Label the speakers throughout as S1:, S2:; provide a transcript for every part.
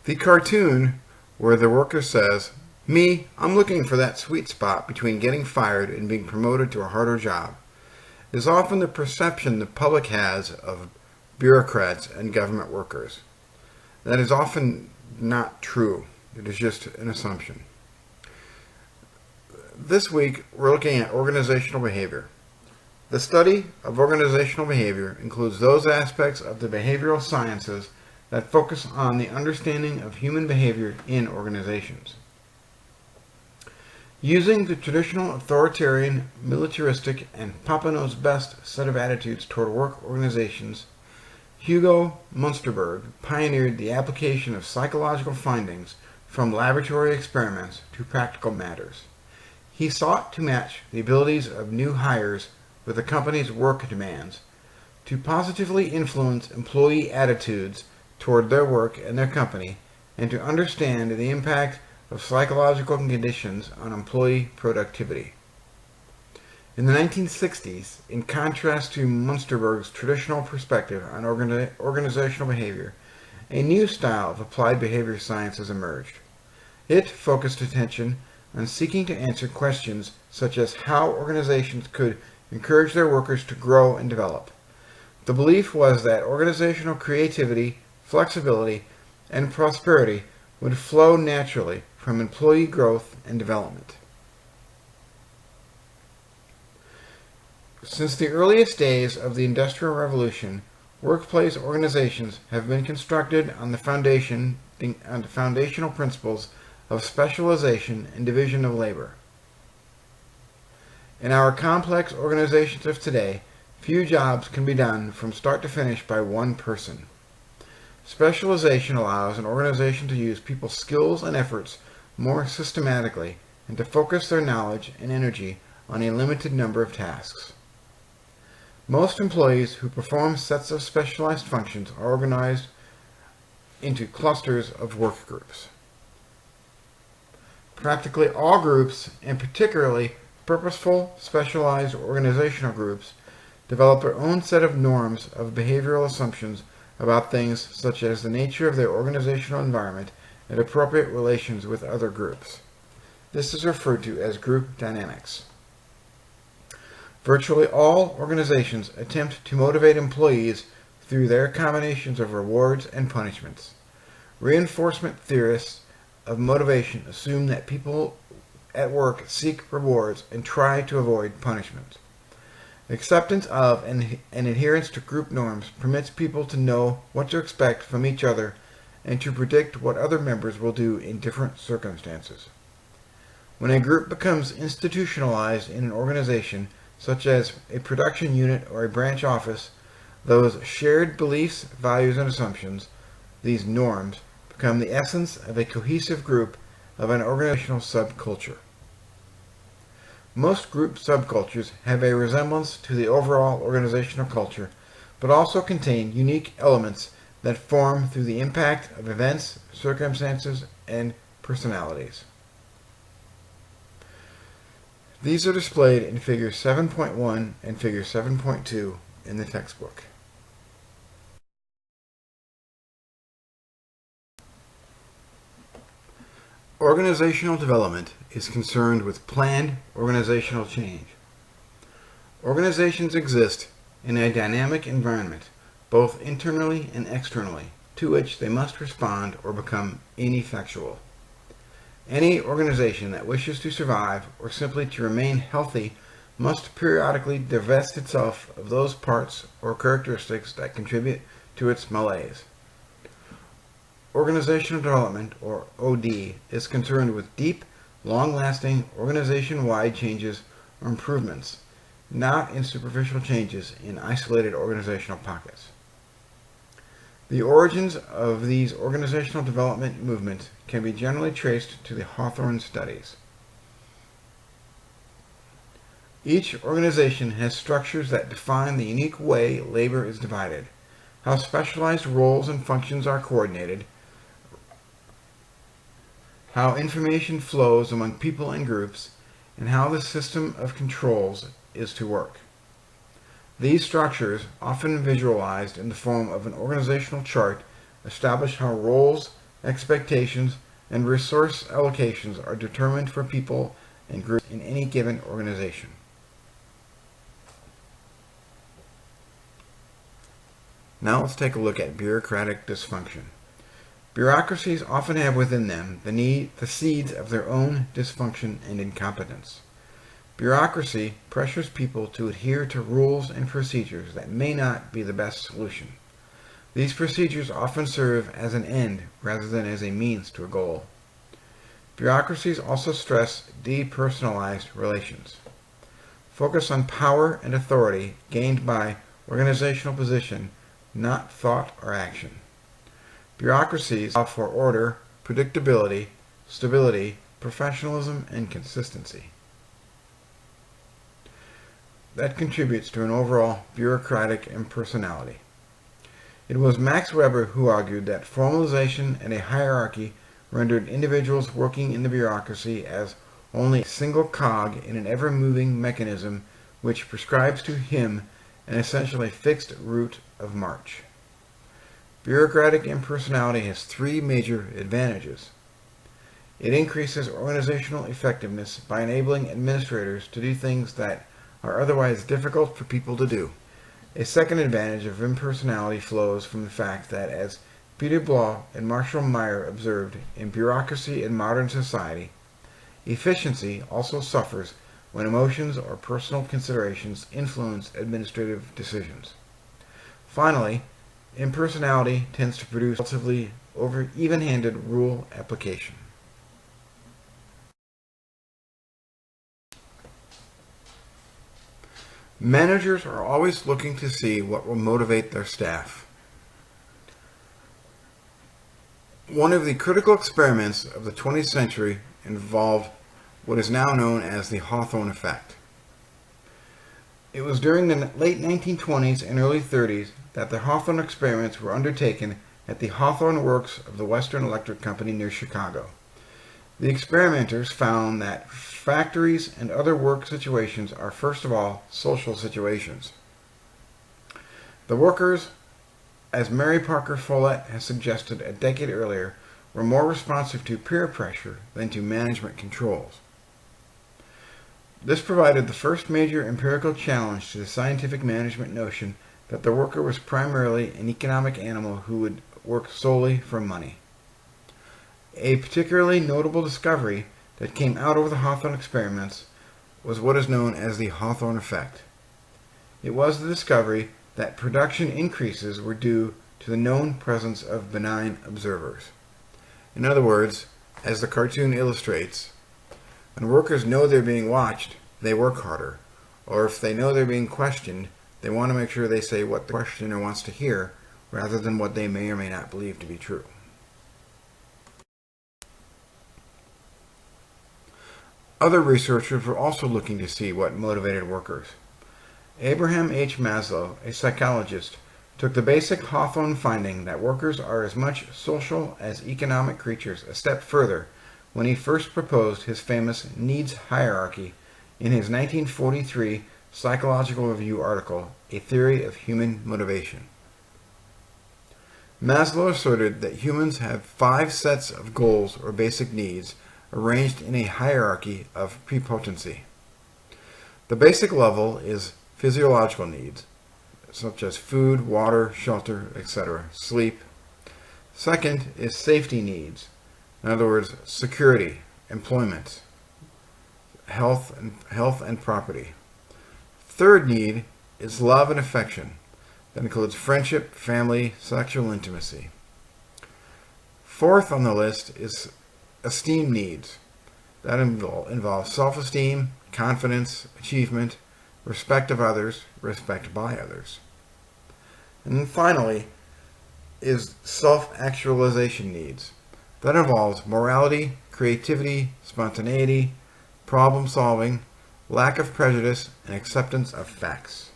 S1: The cartoon where the worker says, "Me, I'm looking for that sweet spot between getting fired and being promoted to a harder job," is often the perception the public has of bureaucrats and government workers. That is often not true. It is just an assumption. This week, we're looking at organizational behavior. The study of organizational behavior includes those aspects of the behavioral sciences that focus on the understanding of human behavior in organizations. Using the traditional authoritarian, militaristic, and Papa knows best set of attitudes toward work organizations, Hugo Munsterberg pioneered the application of psychological findings from laboratory experiments to practical matters. He sought to match the abilities of new hires with the company's work demands, to positively influence employee attitudes toward their work and their company, and to understand the impact of psychological conditions on employee productivity. In the 1960s, in contrast to Munsterberg's traditional perspective on organizational behavior, a new style of applied behavior sciences emerged. It focused attention on seeking to answer questions such as how organizations could encourage their workers to grow and develop. The belief was that organizational creativity, flexibility, and prosperity would flow naturally from employee growth and development. Since the earliest days of the Industrial Revolution, workplace organizations have been constructed on the foundational principles of specialization and division of labor. In our complex organizations of today, few jobs can be done from start to finish by one person. Specialization allows an organization to use people's skills and efforts more systematically and to focus their knowledge and energy on a limited number of tasks. Most employees who perform sets of specialized functions are organized into clusters of work groups. Practically all groups, and particularly purposeful, specialized organizational groups, develop their own set of norms of behavioral assumptions about things such as the nature of their organizational environment and appropriate relations with other groups. This is referred to as group dynamics. Virtually all organizations attempt to motivate employees through their combinations of rewards and punishments. Reinforcement theorists of motivation assume that people at work seek rewards and try to avoid punishment. Acceptance of and adherence to group norms permits people to know what to expect from each other and to predict what other members will do in different circumstances. When a group becomes institutionalized in an organization, such as a production unit or a branch office, those shared beliefs, values, and assumptions, these norms, become the essence of a cohesive group of an organizational subculture. Most group subcultures have a resemblance to the overall organizational culture, but also contain unique elements that form through the impact of events, circumstances, and personalities. These are displayed in Figure 7.1 and Figure 7.2 in the textbook. Organizational development is concerned with planned organizational change. Organizations exist in a dynamic environment, both internally and externally, to which they must respond or become ineffectual. Any organization that wishes to survive or simply to remain healthy must periodically divest itself of those parts or characteristics that contribute to its malaise. Organizational development, or OD, is concerned with deep, long-lasting, organization-wide changes or improvements, not in superficial changes in isolated organizational pockets. The origins of these organizational development movements can be generally traced to the Hawthorne studies. Each organization has structures that define the unique way labor is divided, how specialized roles and functions are coordinated, how information flows among people and groups, and how the system of controls is to work. These structures, often visualized in the form of an organizational chart, establish how roles, expectations, and resource allocations are determined for people and groups in any given organization. Now let's take a look at bureaucratic dysfunction. Bureaucracies often have within them the seeds of their own dysfunction and incompetence. Bureaucracy pressures people to adhere to rules and procedures that may not be the best solution. These procedures often serve as an end rather than as a means to a goal. Bureaucracies also stress depersonalized relations. Focus on power and authority gained by organizational position, not thought or action. Bureaucracies allow for order, predictability, stability, professionalism, and consistency. That contributes to an overall bureaucratic impersonality. It was Max Weber who argued that formalization and a hierarchy rendered individuals working in the bureaucracy as only a single cog in an ever-moving mechanism which prescribes to him an essentially fixed route of march. Bureaucratic impersonality has three major advantages. It increases organizational effectiveness by enabling administrators to do things that are otherwise difficult for people to do. A second advantage of impersonality flows from the fact that, as Peter Bloch and Marshall Meyer observed in Bureaucracy in Modern Society, efficiency also suffers when emotions or personal considerations influence administrative decisions. Finally, impersonality tends to produce relatively even-handed rule application. Managers are always looking to see what will motivate their staff. One of the critical experiments of the 20th century involved what is now known as the Hawthorne effect. It was during the late 1920s and early 30s that the Hawthorne experiments were undertaken at the Hawthorne Works of the Western Electric Company near Chicago. The experimenters found that factories and other work situations are first of all social situations. The workers, as Mary Parker Follett has suggested a decade earlier, were more responsive to peer pressure than to management controls. This provided the first major empirical challenge to the scientific management notion that the worker was primarily an economic animal who would work solely for money. A particularly notable discovery that came out of the Hawthorne experiments was what is known as the Hawthorne effect. It was the discovery that production increases were due to the known presence of benign observers. In other words, as the cartoon illustrates, when workers know they're being watched, they work harder. Or if they know they're being questioned, they want to make sure they say what the questioner wants to hear rather than what they may or may not believe to be true. Other researchers were also looking to see what motivated workers. Abraham H. Maslow, a psychologist, took the basic Hawthorne finding that workers are as much social as economic creatures a step further when he first proposed his famous needs hierarchy in his 1943 Psychological Review article, A Theory of Human Motivation. Maslow asserted that humans have 5 sets of goals or basic needs arranged in a hierarchy of prepotency. The basic level is physiological needs, such as food, water, shelter, etc., sleep. Second is safety needs, in other words, security, employment, health and property. Third need is love and affection. That includes friendship, family, sexual intimacy. Fourth on the list is esteem needs. That involves self-esteem, confidence, achievement, respect of others, respect by others. And then finally is self-actualization needs. That involves morality, creativity, spontaneity, problem solving, lack of prejudice, and acceptance of facts.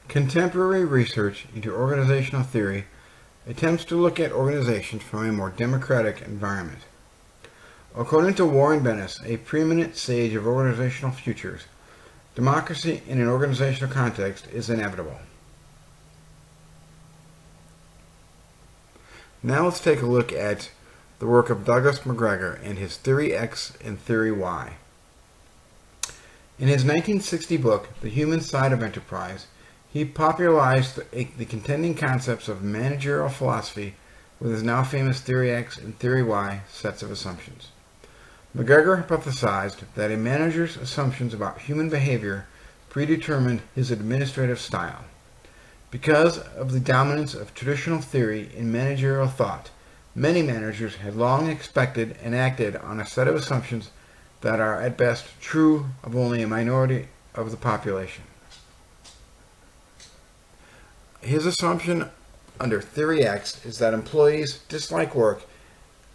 S1: Contemporary research into organizational theory attempts to look at organizations from a more democratic environment. According to Warren Bennis, a preeminent sage of organizational futures, Democracy in an organizational context is inevitable. Now let's take a look at the work of Douglas McGregor and his Theory X and Theory Y. In his 1960 book, The Human Side of Enterprise, he popularized the contending concepts of managerial philosophy with his now famous Theory X and Theory Y sets of assumptions. McGregor hypothesized that a manager's assumptions about human behavior predetermined his administrative style. Because of the dominance of traditional theory in managerial thought, many managers had long expected and acted on a set of assumptions that are at best true of only a minority of the population. His assumption under Theory X is that employees dislike work,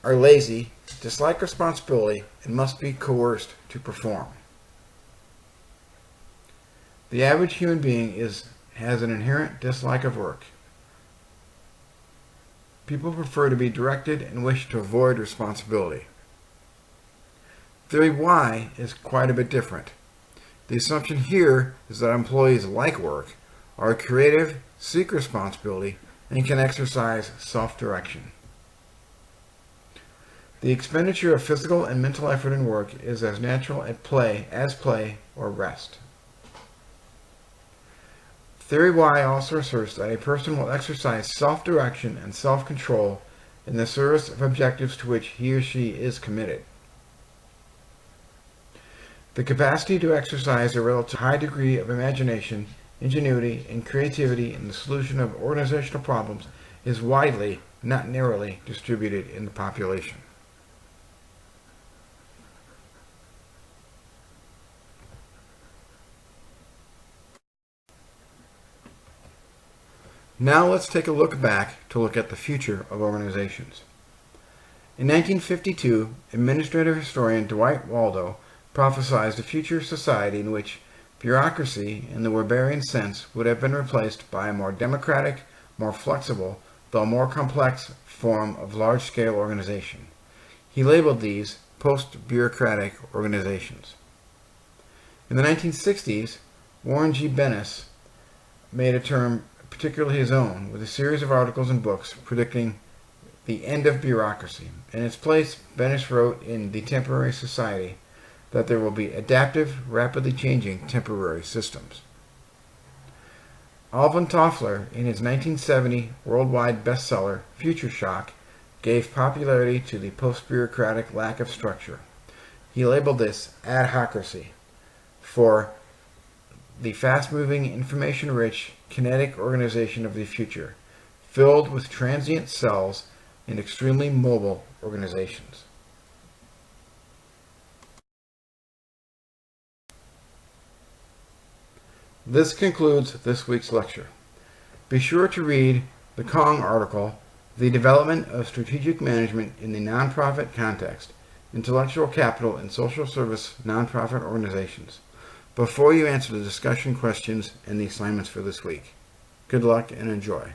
S1: are lazy, dislike responsibility, and must be coerced to perform. The average human being has an inherent dislike of work. People prefer to be directed and wish to avoid responsibility. Theory Y is quite a bit different. The assumption here is that employees like work, are creative, seek responsibility, and can exercise self-direction. The expenditure of physical and mental effort in work is as natural as play or rest. Theory Y also asserts that a person will exercise self-direction and self-control in the service of objectives to which he or she is committed. The capacity to exercise a relatively high degree of imagination, ingenuity, and creativity in the solution of organizational problems is widely, not narrowly, distributed in the population. Now let's take a look back to look at the future of organizations. In 1952, administrative historian Dwight Waldo prophesied a future society in which bureaucracy, in the Weberian sense, would have been replaced by a more democratic, more flexible, though more complex form of large-scale organization. He labeled these post-bureaucratic organizations. In the 1960s, Warren G. Bennis made a term particularly his own, with a series of articles and books predicting the end of bureaucracy. In its place, Bennis wrote in The Temporary Society that there will be adaptive, rapidly changing temporary systems. Alvin Toffler, in his 1970 worldwide bestseller, Future Shock, gave popularity to the post-bureaucratic lack of structure. He labeled this adhocracy for the fast-moving, information-rich, kinetic organization of the future, filled with transient cells and extremely mobile organizations. This concludes this week's lecture. Be sure to read the Kong article, The Development of Strategic Management in the Nonprofit Context, Intellectual Capital in Social Service Nonprofit Organizations, before you answer the discussion questions and the assignments for this week. Good luck and enjoy.